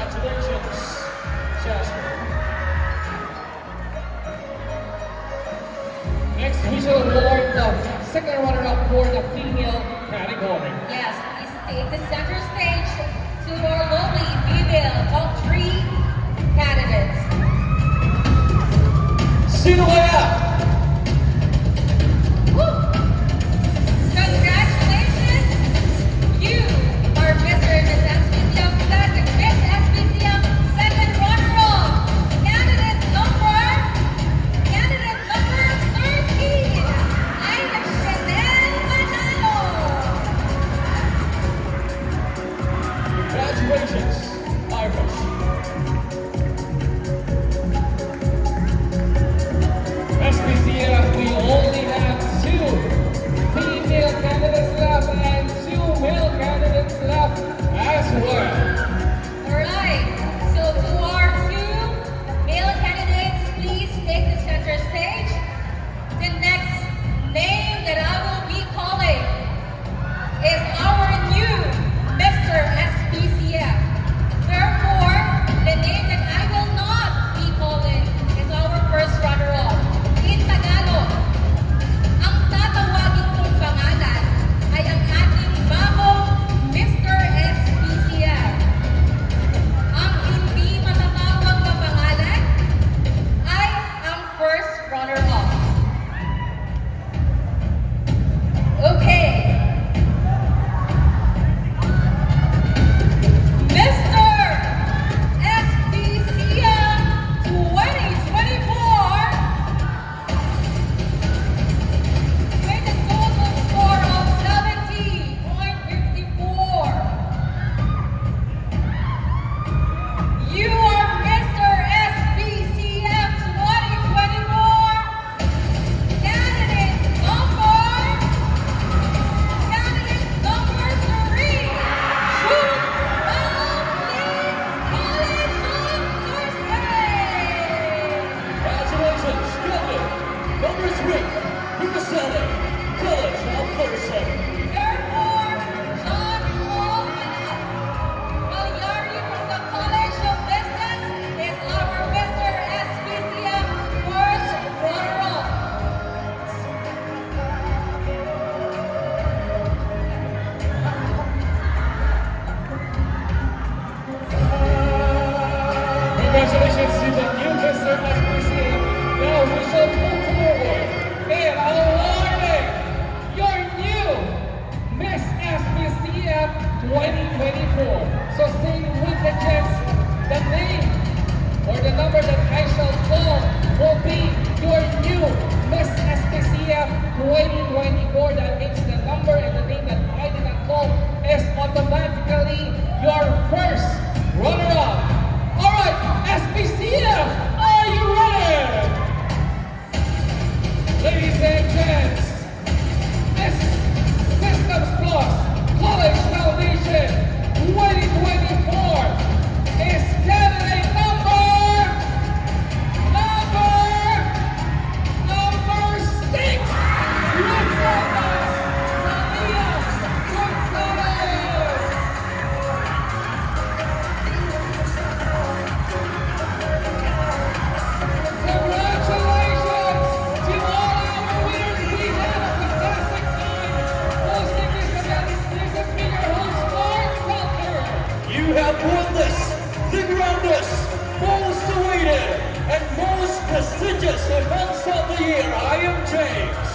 Congratulations, Jasmine. Next, we shall award the second runner-up for the female category. Yes, please take the center stage to our lovely female top 3 candidates. Sino kaya? Woo! Congratulations! You are Mr. and Miss SPCF second runner-up. Candidate number 13. Ida Chanel Manalo. Congratulations, Irish. SPCF, we only have 2 female candidates left and 2 male candidates left as well. Alright, so to our 2 male candidates, please take the center stage. The next name that I will be calling is our new Mr. SPCF. Therefore, the name that I will not be calling is our first runner-up. In Tagalog, ang tatawagin kong pangalan ay ang ating bagong Mr. SPCF. Ang hindi matatawag na pangalan ay ang first runner-up. Okay. Mr. SPCF 2024 with a total score of 70.54. You are Mr. SPCF 2024 candidate number 3. Shoot College of Nursing. Congratulations, Gilbert. Number 3, Ricasele, College of Nursing. Therefore, John Paul Malyari from the College of Business is our Mr. SPCF first runner-up. Congratulations to the new Mr. SPCF. Now we shall move forward in awarding your new Miss SPCF 2024. So stay with the chance. The name or the number that I shall call will be your new Miss SPCF 2024. That means the number and the name that I did not call is automatically your first runner-up. Alright, SPCF, are you ready? Ladies and gents, this Systems Plus College Foundation 2024 is candidate number 6. Rosalba Salias Gonzalez. Congratulations to all our winners. We had a fantastic time hosting this event. This has been your host, Mark Welker. You have won this, the grandest, most awaited, and most prestigious events of the year. I am James.